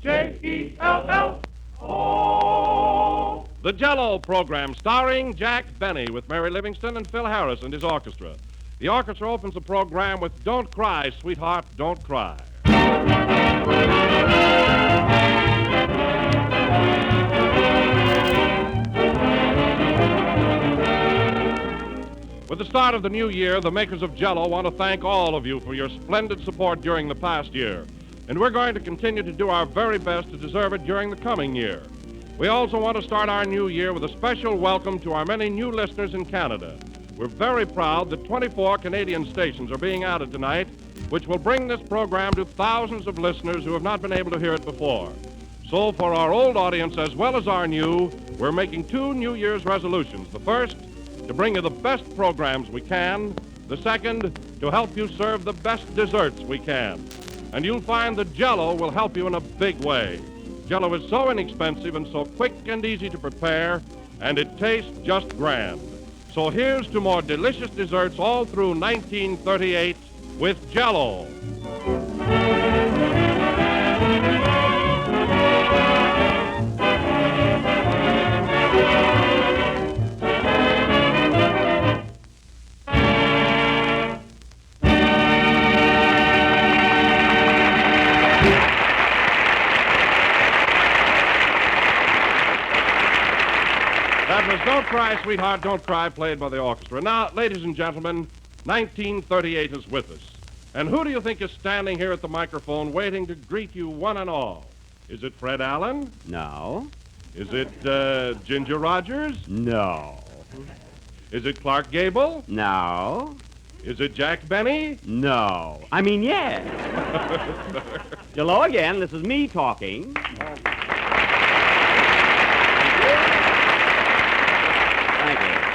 J-E-L-L-O. The Jell-O program starring Jack Benny with Mary Livingston and Phil Harris and his orchestra. The orchestra opens the program with Don't Cry, Sweetheart, Don't Cry. With the start of the new year, the makers of Jell-O want to thank all of you for your splendid support during the past year. And we're going to continue to do our very best to deserve it during the coming year. We also want to start our new year with a special welcome to our many new listeners in Canada. We're very proud that 24 Canadian stations are being added tonight, which will bring this program to thousands of listeners who have not been able to hear it before. So for our old audience as well as our new, we're making two New Year's resolutions. The first, to bring you the best programs we can. The second, to help you serve the best desserts we can. And you'll find that Jell-O will help you in a big way. Jell-O is so inexpensive and so quick and easy to prepare, and it tastes just grand. So here's to more delicious desserts all through 1938 with Jell-O. That was Don't Cry, Sweetheart, Don't Cry, played by the orchestra. Now, ladies and gentlemen, 1938 is with us. And who do you think is standing here at the microphone waiting to greet you one and all? Is it Fred Allen? No. Is it Ginger Rogers? No. Is it Clark Gable? No. Is it Jack Benny? No. I mean, yes. Hello again. This is me talking.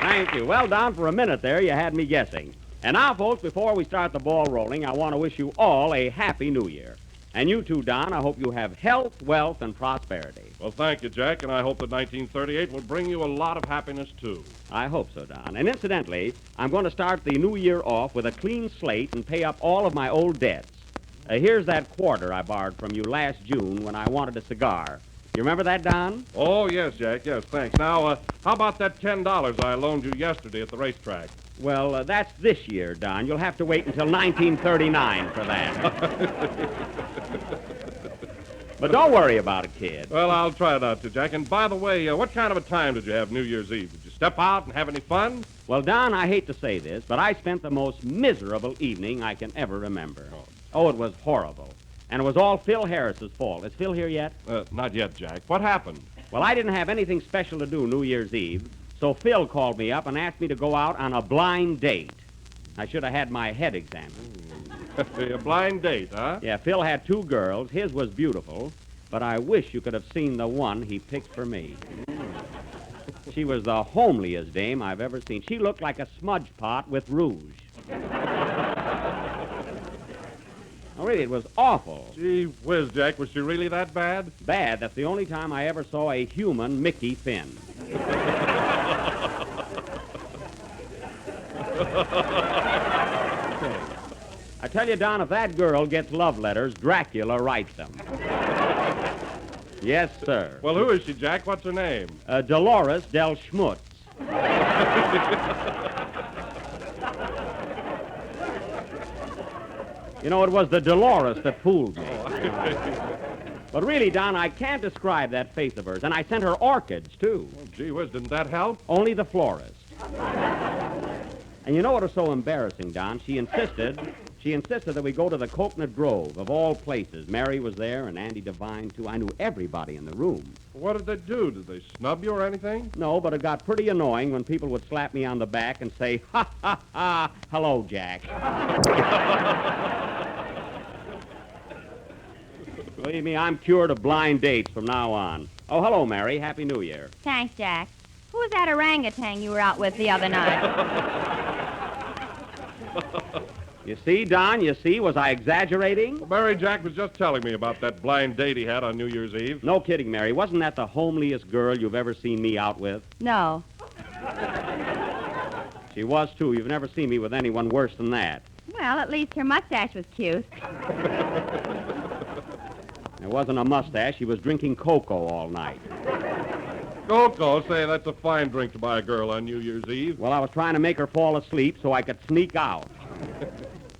Thank you. Well, Don, for a minute there, you had me guessing. And now, folks, before we start the ball rolling, I want to wish you all a happy new year. And you too, Don, I hope you have health, wealth, and prosperity. Well, thank you, Jack, and I hope that 1938 will bring you a lot of happiness, too. I hope so, Don. And incidentally, I'm going to start the new year off with a clean slate and pay up all of my old debts. Here's that quarter I borrowed from you last June when I wanted a cigar. You remember that, Don? Oh, yes, Jack, yes, thanks. Now, how about that $10 I loaned you yesterday at the racetrack? Well, that's this year, Don. You'll have to wait until 1939 for that. But don't worry about it, kid. Well, I'll try not to, Jack. And by the way, what kind of a time did you have New Year's Eve? Did you step out and have any fun? Well, Don, I hate to say this, but I spent the most miserable evening I can ever remember. Oh, it was horrible. And it was all Phil Harris's fault. Is Phil here yet? Not yet, Jack. What happened? Well, I didn't have anything special to do New Year's Eve, so Phil called me up and asked me to go out on a blind date. I should have had my head examined. A blind date, huh? Yeah, Phil had two girls. His was beautiful, but I wish you could have seen the one he picked for me. She was the homeliest dame I've ever seen. She looked like a smudge pot with rouge. Oh, really, it was awful. Gee whiz, Jack, was she really that bad? Bad. That's the only time I ever saw a human Mickey Finn. I tell you, Don, if that girl gets love letters, Dracula writes them. Yes, sir. Well, who is she, Jack? What's her name? Dolores Del Schmutz. You know, it was the Dolores that fooled me. But really, Don, I can't describe that face of hers. And I sent her orchids, too. Oh, gee whiz, didn't that help? Only the florist. And you know what was so embarrassing, Don? She insisted that we go to the Coconut Grove, of all places. Mary was there and Andy Devine, too. I knew everybody in the room. What did they do? Did they snub you or anything? No, but it got pretty annoying when people would slap me on the back and say, ha, ha, ha, hello, Jack. Believe me, I'm cured of blind dates from now on. Oh, hello, Mary. Happy New Year. Thanks, Jack. Who was that orangutan you were out with the other night? You see, Don, was I exaggerating? Well, Mary, Jack was just telling me about that blind date he had on New Year's Eve. No kidding, Mary. Wasn't that the homeliest girl you've ever seen me out with? No. She was, too. You've never seen me with anyone worse than that. Well, at least her mustache was cute. It wasn't a mustache. He was drinking cocoa all night. Cocoa, say, that's a fine drink to buy a girl on New Year's Eve. Well, I was trying to make her fall asleep so I could sneak out.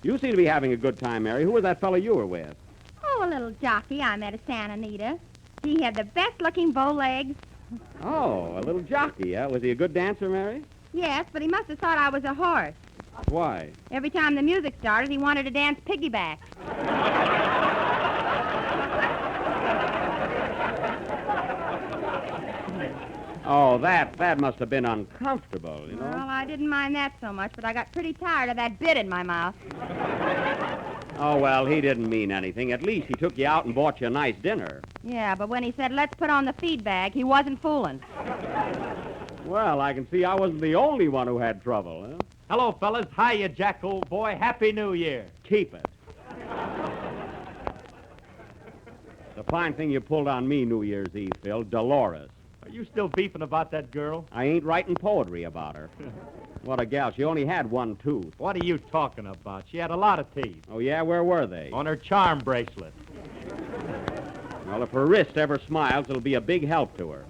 You seem to be having a good time, Mary. Who was that fellow you were with? Oh, a little jockey I met at Santa Anita. He had the best-looking bow legs. Oh, a little jockey, huh? Was he a good dancer, Mary? Yes, but he must have thought I was a horse. Why? Every time the music started, he wanted to dance piggyback. Oh, that must have been uncomfortable, you know? Well, I didn't mind that so much, but I got pretty tired of that bit in my mouth. Oh, well, he didn't mean anything. At least he took you out and bought you a nice dinner. Yeah, but when he said, let's put on the feed bag, he wasn't fooling. Well, I can see I wasn't the only one who had trouble, huh? Hello, fellas. Hiya, Jack, old boy. Happy New Year. Keep it. The fine thing you pulled on me New Year's Eve, Phil, Dolores. Are you still beefing about that girl? I ain't writing poetry about her. What a gal. She only had one tooth. What are you talking about? She had a lot of teeth. Oh, yeah? Where were they? On her charm bracelet. Well, if her wrist ever smiles, it'll be a big help to her.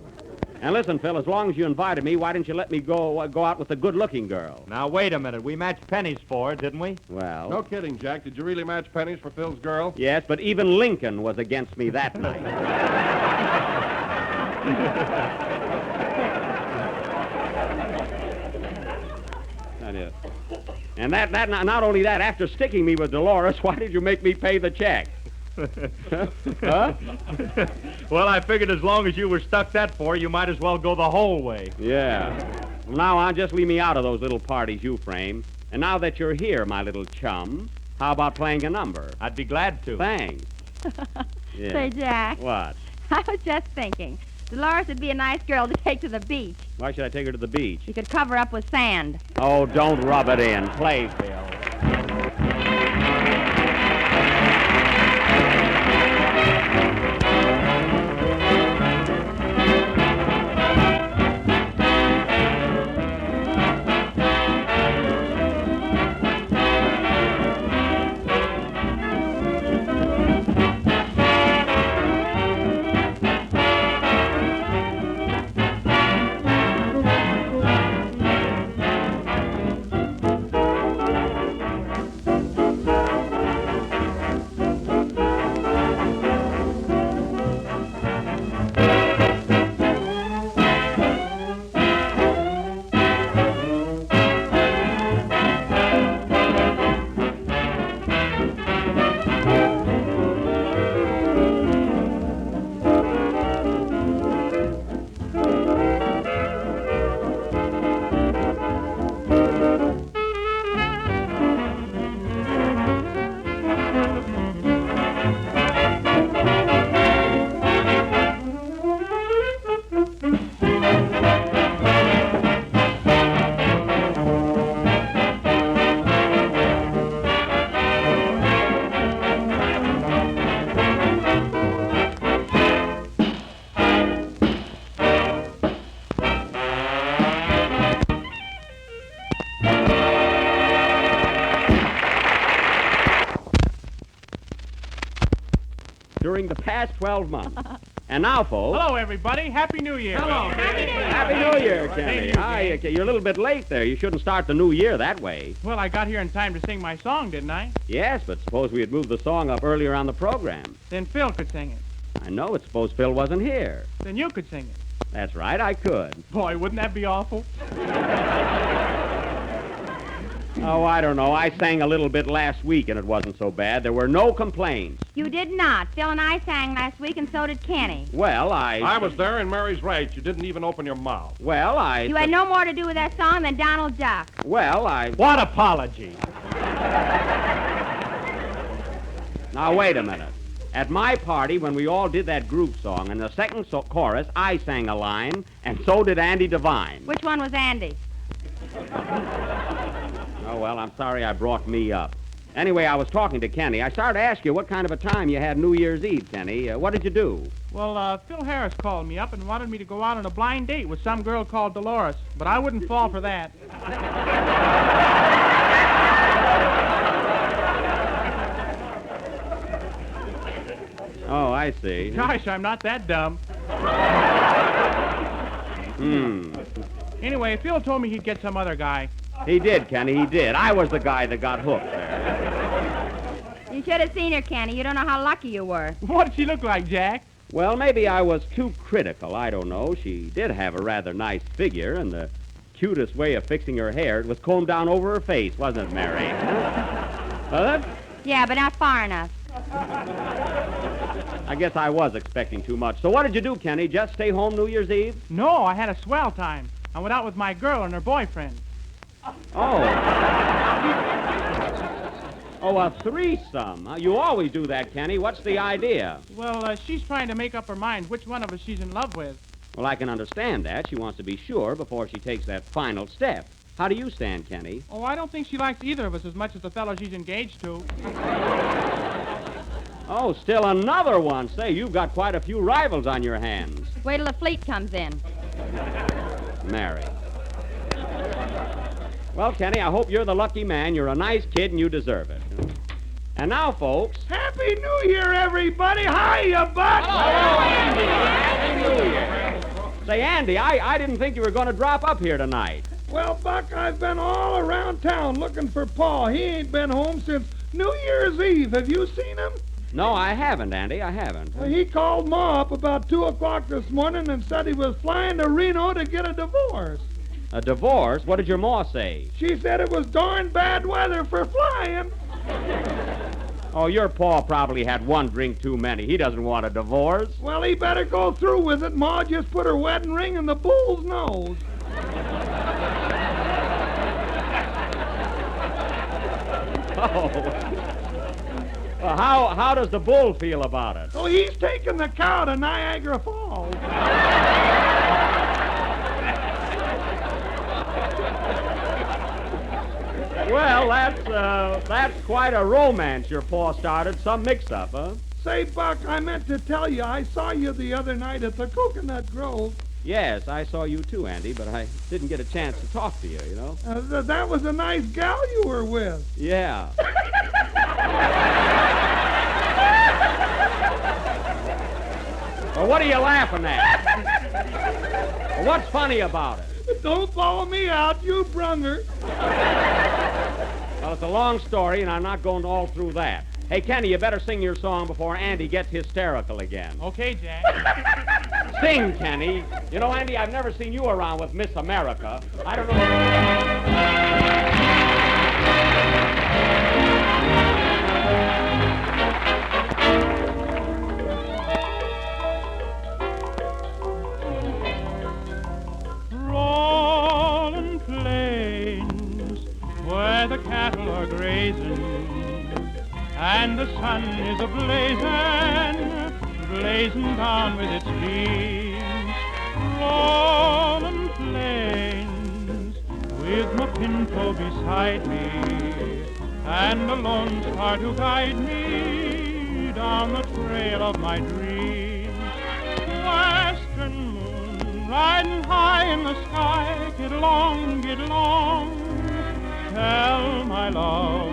And listen, Phil, as long as you invited me, why didn't you let me go out with the good-looking girl? Now, wait a minute. We matched pennies for her, didn't we? Well... No kidding, Jack. Did you really match pennies for Phil's girl? Yes, but even Lincoln was against me that night. And that not only that, after sticking me with Dolores, why did you make me pay the check? Huh? Well, I figured as long as you were stuck that for, you might as well go the whole way. Yeah. Well, now on, just leave me out of those little parties you frame. And now that you're here, my little chum, how about playing a number? I'd be glad to. Thanks. Yeah. Say, Jack, What? I was just thinking. Dolores would be a nice girl to take to the beach. Why should I take her to the beach? You could cover up with sand. Oh, don't rub it in. Play, Phil. During the past 12 months. And now, folks... Hello, everybody. Happy New Year. Hello. Happy New Year, Kenny. Hi, you're a little bit late there. You shouldn't start the new year that way. Well, I got here in time to sing my song, didn't I? Yes, but suppose we had moved the song up earlier on the program. Then Phil could sing it. I know it. Suppose Phil wasn't here. Then you could sing it. That's right, I could. Boy, wouldn't that be awful? Oh, I don't know. I sang a little bit last week, and it wasn't so bad. There were no complaints. You did not. Phil and I sang last week, and so did Kenny. Well, I was there, and Mary's right. You didn't even open your mouth. You had no more to do with that song than Donald Duck. What apology? Now, wait a minute. At my party, when we all did that group song, in the second chorus, I sang a line, and so did Andy Devine. Which one was Andy? Oh, well, I'm sorry I brought me up. Anyway, I was talking to Kenny. I started to ask you what kind of a time you had New Year's Eve, Kenny. What did you do? Well, Phil Harris called me up and wanted me to go out on a blind date with some girl called Dolores, but I wouldn't fall for that. Oh, I see. Gosh, I'm not that dumb. Anyway, Phil told me he'd get some other guy. He did, Kenny, he did. I was the guy that got hooked there. You should have seen her, Kenny. You don't know how lucky you were. What did she look like, Jack? Well, maybe I was too critical. I don't know. She did have a rather nice figure, and the cutest way of fixing her hair, it was combed down over her face, wasn't it, Mary? Yeah, but not far enough. I guess I was expecting too much. So what did you do, Kenny? Just stay home New Year's Eve? No, I had a swell time. I went out with my girl and her boyfriend. Oh. Oh, a threesome. You always do that, Kenny. What's the idea? Well, she's trying to make up her mind which one of us she's in love with. Well, I can understand that. She wants to be sure before she takes that final step. How do you stand, Kenny? Oh, I don't think she likes either of us as much as the fellow she's engaged to. Oh, still another one. Say, you've got quite a few rivals on your hands. Wait till the fleet comes in. Mary. Well, Kenny, I hope you're the lucky man. You're a nice kid and you deserve it. And now, folks... Happy New Year, everybody! Hiya, Buck! Hello, Andy! Happy New Year! Say, Andy, I didn't think you were going to drop up here tonight. Well, Buck, I've been all around town looking for Pa. He ain't been home since New Year's Eve. Have you seen him? No, I haven't, Andy. I haven't. Well, he called Ma up about 2 o'clock this morning and said he was flying to Reno to get a divorce. A divorce? What did your ma say? She said it was darn bad weather for flying. Oh, your pa probably had one drink too many. He doesn't want a divorce. Well, he better go through with it. Ma just put her wedding ring in the bull's nose. Oh. Well, how does the bull feel about it? Oh, he's taking the cow to Niagara Falls. Well, that's quite a romance your pa started. Some mix-up, huh? Say, Buck, I meant to tell you, I saw you the other night at the Coconut Grove. Yes, I saw you too, Andy, but I didn't get a chance to talk to you, you know? That was a nice gal you were with. Yeah. Well, what are you laughing at? Well, what's funny about it? Don't follow me out, you brung her. Well, it's a long story, and I'm not going all through that. Hey, Kenny, you better sing your song before Andy gets hysterical again. Okay, Jack. Sing, Kenny. You know, Andy, I've never seen you around with Miss America. I don't know. Rolling plains where the cattle are grazing and the sun is a-blazing, blazing down with its beams. Rolling plains with my pinto beside me and a lone star to guide me down the trail of my dreams. Western moon riding high in the sky, get along, tell my love.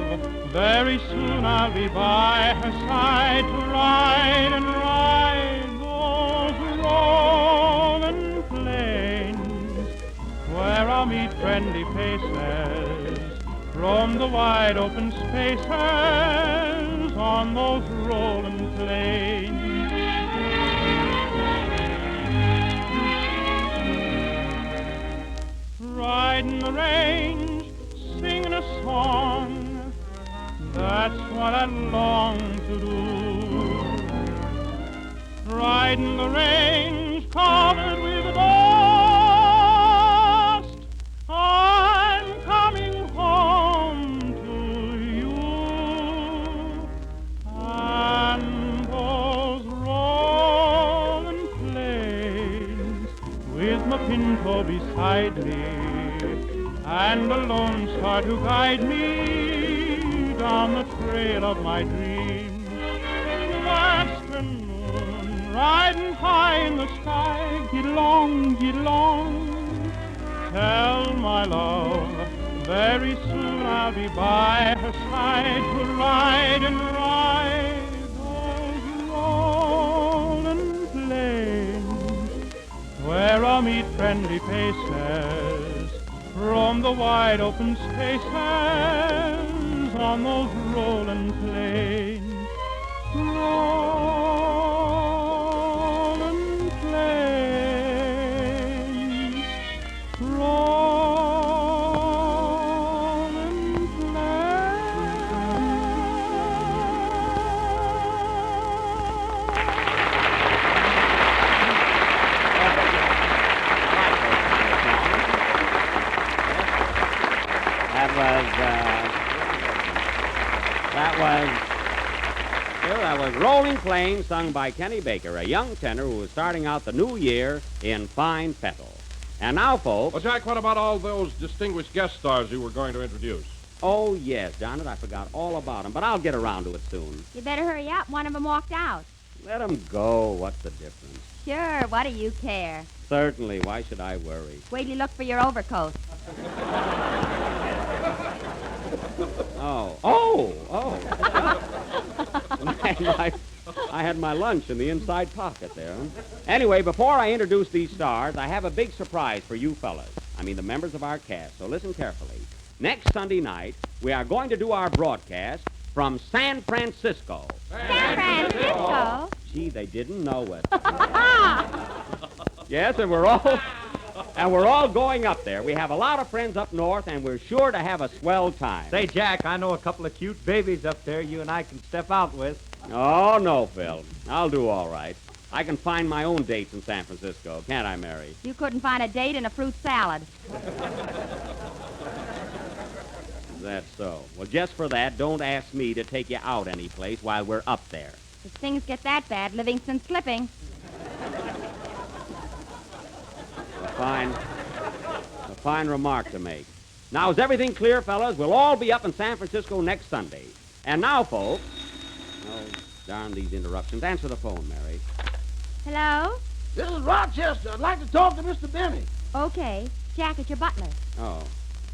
Very soon I'll be by her side to ride and ride those rolling plains where I'll meet friendly faces from the wide open spaces on those rolling plains. Riding the range, singing a song, that's what I long to do. Riding the range covered with dust, I'm coming home to you. And those rolling plains with my pinto beside me and a lone star to guide me down the trail of my dreams. Western moon riding high in the sky, get along, tell my love. Very soon I'll be by her side to ride and ride those sweet friendly faces roam the wide open spaces on those rolling plains. Rolling plains. Rolling That was Rolling Plains, sung by Kenny Baker, a young tenor who was starting out the new year in fine fettle. And now, folks... Well, Jack, what about all those distinguished guest stars you were going to introduce? Oh, yes, darn it, I forgot all about them, but I'll get around to it soon. You better hurry up. One of them walked out. Let them go. What's the difference? Sure, what do you care? Certainly. Why should I worry? Wait till you look for your overcoat. Oh. I had my lunch in the inside pocket there. Anyway, before I introduce these stars, I have a big surprise for you fellas. I mean, the members of our cast, so listen carefully. Next Sunday night, we are going to do our broadcast from San Francisco. San Francisco? Gee, they didn't know it. Yes, and we're all going up there. We have a lot of friends up north, and we're sure to have a swell time. Say, Jack, I know a couple of cute babies up there you and I can step out with. Oh, no, Phil. I'll do all right. I can find my own dates in San Francisco, can't I, Mary? You couldn't find a date in a fruit salad. That's so. Well, just for that, don't ask me to take you out any place while we're up there. If things get that bad, Livingston's slipping. A fine remark to make. Now, is everything clear, fellas? We'll all be up in San Francisco next Sunday. And now, folks... Oh, darn these interruptions. Answer the phone, Mary. Hello? This is Rochester. I'd like to talk to Mr. Benny. Okay. Jack, it's your butler. Oh,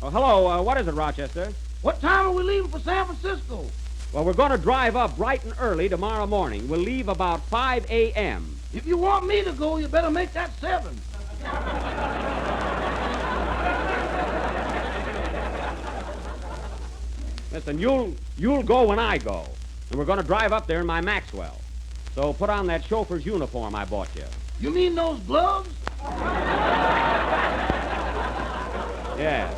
hello. What is it, Rochester? What time are we leaving for San Francisco? Well, we're going to drive up bright and early tomorrow morning. We'll leave about 5 a.m. If you want me to go, you better make that 7. Listen, you'll go when I go. And we're going to drive up there in my Maxwell. So put on that chauffeur's uniform I bought you. You mean those gloves? Yeah.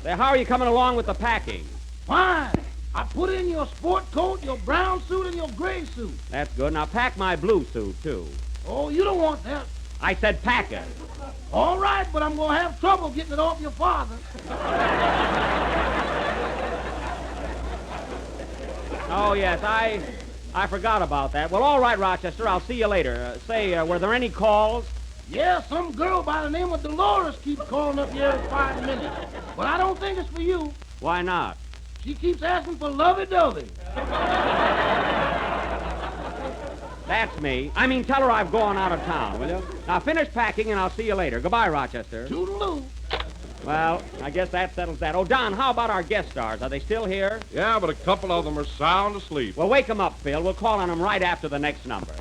Say, how are you coming along with the packing? Fine. I put in your sport coat, your brown suit, and your gray suit. That's good. Now pack my blue suit, too. Oh, you don't want that. I said pack it. All right, but I'm going to have trouble getting it off your father. Oh, yes, I forgot about that. Well, all right, Rochester, I'll see you later. Were there any calls? Yeah, some girl by the name of Dolores keeps calling up here every 5 minutes. But I don't think it's for you. Why not? She keeps asking for lovey-dovey. That's me. I mean, tell her I've gone out of town, will you? Now, finish packing, and I'll see you later. Goodbye, Rochester. Toodaloo. Well, I guess that settles that. Oh, Don, how about our guest stars? Are they still here? Yeah, but a couple of them are sound asleep. Well, wake them up, Phil. We'll call on them right after the next number.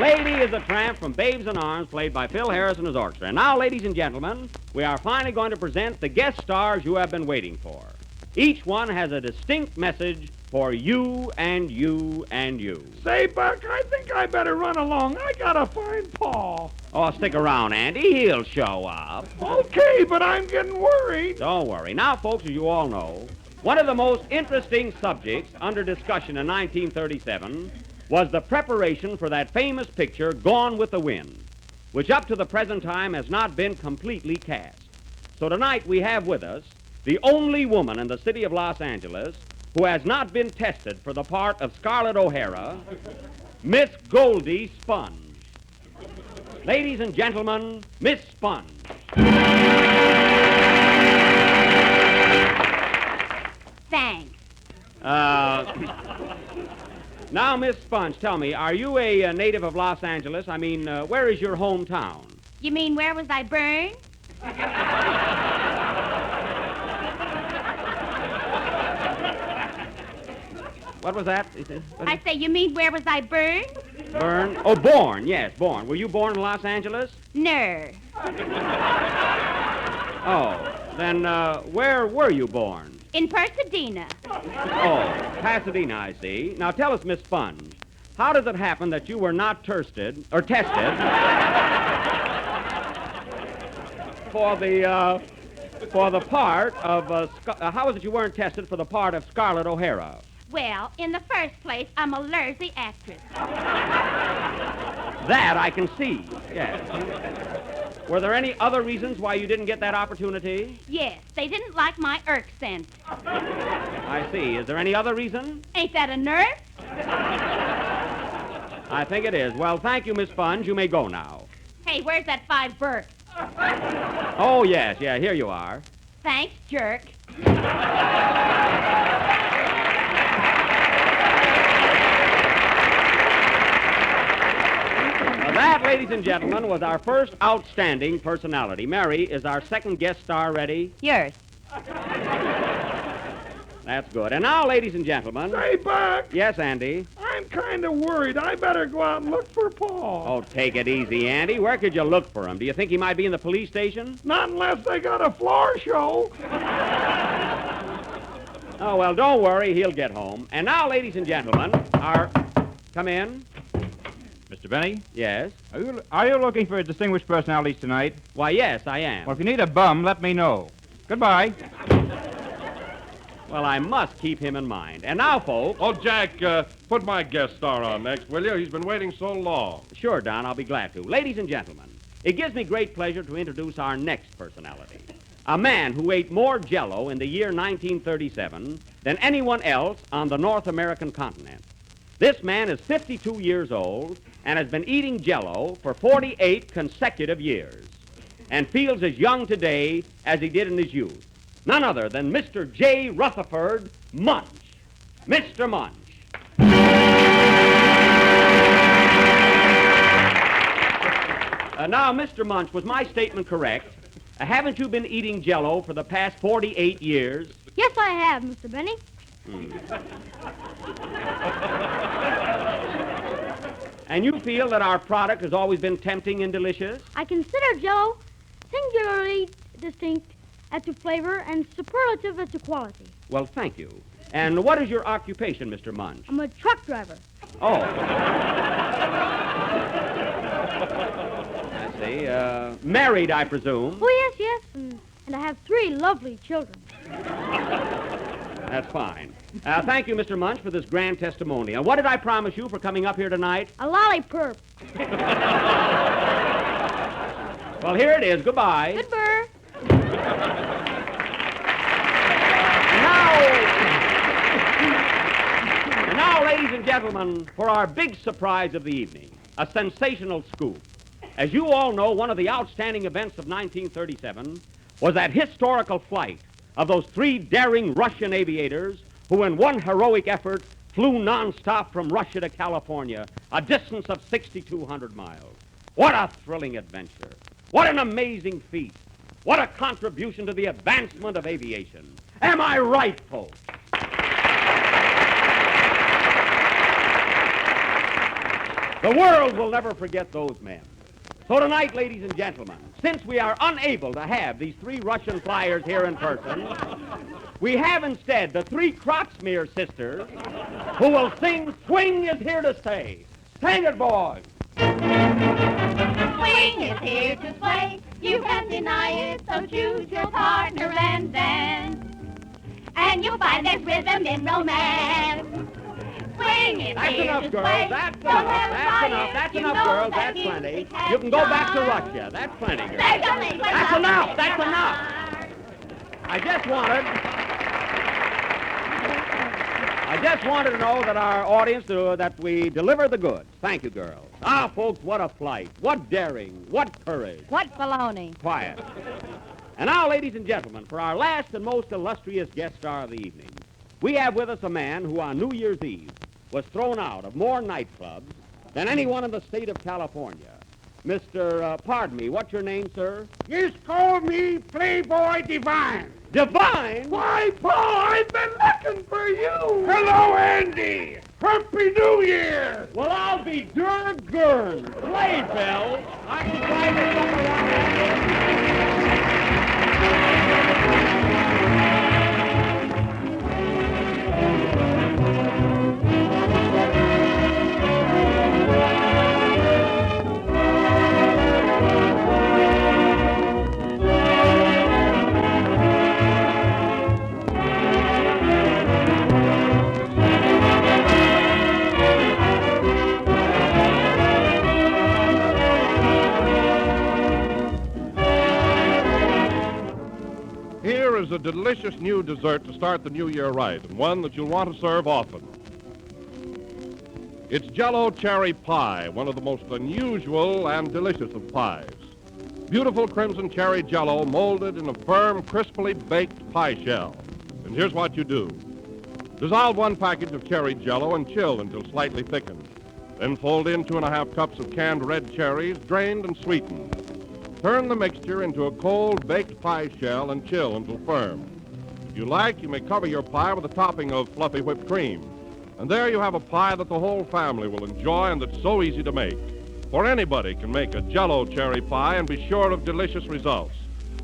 Lady is a Tramp from Babes in Arms, played by Phil Harris and his orchestra. And now, ladies and gentlemen, we are finally going to present the guest stars you have been waiting for. Each one has a distinct message for you and you and you. Say, Buck, I think I better run along. I gotta find Pa. Oh, stick around, Andy. He'll show up. Okay, but I'm getting worried. Don't worry. Now, folks, as you all know, one of the most interesting subjects under discussion in 1937 was the preparation for that famous picture, Gone with the Wind, which up to the present time has not been completely cast. So tonight we have with us the only woman in the city of Los Angeles who has not been tested for the part of Scarlett O'Hara, Miss Goldie Sponge. Ladies and gentlemen, Miss Sponge. Thanks. Now, Miss Sponge, tell me, are you a native of Los Angeles? I mean, where is your hometown? You mean where was I burned? What was that? I say, you mean where was I burned? Burn? Oh, born. Yes, born. Were you born in Los Angeles? No. Oh, then where were you born? In Pasadena. Oh, Pasadena, I see. Now tell us, Miss Sponge, how does it happen that you were not tested for the part of how is it you weren't tested for the part of Scarlett O'Hara? Well, in the first place, I'm a lousy actress. That I can see. Yes. Were there any other reasons why you didn't get that opportunity? Yes, they didn't like my accent. I see. Is there any other reason? Ain't that a nerve? I think it is. Well, thank you, Miss Sponge. You may go now. Hey, where's that $5? Oh, yes. Yeah, here you are. Thanks, jerk. That, ladies and gentlemen, was our first outstanding personality. Mary, is our second guest star ready? Yours. That's good. And now, ladies and gentlemen... Say, Buck, Yes, Andy? I'm kind of worried. I better go out and look for Pa. Oh, take it easy, Andy. Where could you look for him? Do you think he might be in the police station? Not unless they got a floor show. Oh, well, don't worry. He'll get home. And now, ladies and gentlemen, Come in. Mr. Benny, Yes? are you looking for distinguished personalities tonight? Why, yes, I am. Well, if you need a bum, let me know. Goodbye. Well, I must keep him in mind. And now, folks... Oh, Jack, put my guest star on next, will you? He's been waiting so long. Sure, Don, I'll be glad to. Ladies and gentlemen, it gives me great pleasure to introduce our next personality. A man who ate more Jell-O in the year 1937 than anyone else on the North American continent. This man is 52 years old and has been eating Jell-O for 48 consecutive years and feels as young today as he did in his youth. None other than Mr. J. Rutherford Munch. Mr. Munch. Now, Mr. Munch, was my statement correct? Haven't you been eating Jell-O for the past 48 years? Yes, I have, Mr. Benny. And you feel that our product has always been tempting and delicious? I consider Jell-O singularly distinct as to flavor and superlative as to quality. Well, thank you. And what is your occupation, Mr. Munch? I'm a truck driver. Oh. I see. Married, I presume. Oh, yes, and I have 3 lovely children. That's fine. Thank you, Mr. Munch, for this grand testimony. And what did I promise you for coming up here tonight? A lollipop. Well, here it is. Goodbye. Good burr. And now, ladies and gentlemen, for our big surprise of the evening, a sensational scoop. As you all know, one of the outstanding events of 1937 was that historical flight of those 3 daring Russian aviators who in one heroic effort flew nonstop from Russia to California, a distance of 6,200 miles. What a thrilling adventure. What an amazing feat. What a contribution to the advancement of aviation. Am I right, folks? The world will never forget those men. So tonight, ladies and gentlemen, since we are unable to have these three Russian flyers here in person, we have instead the three Krotzmere sisters who will sing Swing is Here to Stay. Sing it, boys. Swing is here to stay. You can't deny it, so choose your partner and dance. And you'll find there's rhythm in romance. Swing is That's here enough, to girls. stay. That's Don't enough. have That's fire. enough. That's You enough, know girls. that That's music plenty. has You can go back to charm. Russia. That's plenty, girls. There's only one That's love enough. in That's your enough. heart. I just wanted to know that our audience, that we deliver the goods. Thank you, girls. Ah, folks, what a flight. What daring. What courage. What baloney? Quiet. And now, ladies and gentlemen, for our last and most illustrious guest star of the evening, we have with us a man who on New Year's Eve was thrown out of more nightclubs than anyone in the state of California. Mr. Pardon me, what's your name, sir? Just call me Playboy Divine. Divine? Why, Paul, I've been looking for you. Hello, Andy. Happy New Year. Well, I'll be Gurn. Play, Bill. I can drive it Here is a delicious new dessert to start the new year right, and one that you'll want to serve often. It's Jell-O cherry pie, one of the most unusual and delicious of pies. Beautiful crimson cherry Jell-O molded in a firm, crisply baked pie shell. And here's what you do. Dissolve 1 package of cherry Jell-O and chill until slightly thickened. Then fold in 2½ cups of canned red cherries, drained and sweetened. Turn the mixture into a cold baked pie shell and chill until firm. If you like, you may cover your pie with a topping of fluffy whipped cream. And there you have a pie that the whole family will enjoy and that's so easy to make. For anybody can make a Jell-O cherry pie and be sure of delicious results.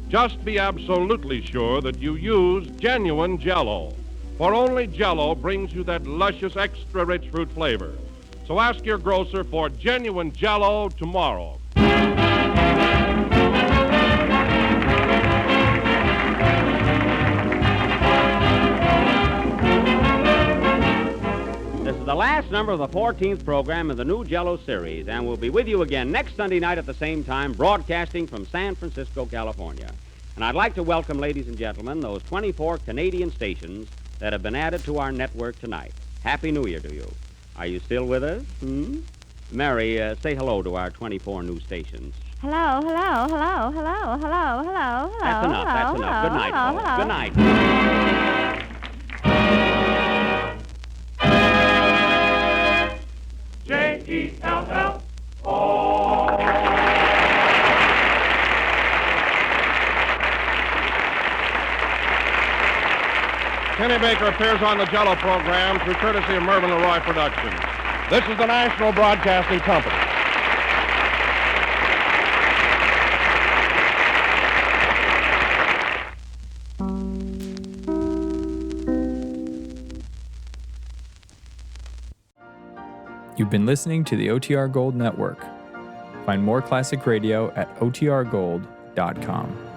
Just be absolutely sure that you use genuine Jell-O. For only Jell-O brings you that luscious, extra-rich fruit flavor. So ask your grocer for genuine Jell-O tomorrow. This is the last number of the 14th program in the new Jell-O series, and we'll be with you again next Sunday night at the same time, broadcasting from San Francisco, California. And I'd like to welcome, ladies and gentlemen, those 24 Canadian stations that have been added to our network tonight. Happy New Year to you. Are you still with us? Mary, say hello to our 24 new stations. Hello, hello, hello, hello, hello, hello, hello. That's enough. That's hello, enough. Good night, hello, folks. hello. Good night. Jell-O. Kenny Baker appears on the Jell-O program through courtesy of Mervyn LeRoy Productions. This is the National Broadcasting Company. You've been listening to the OTR Gold Network. Find more classic radio at otrgold.com.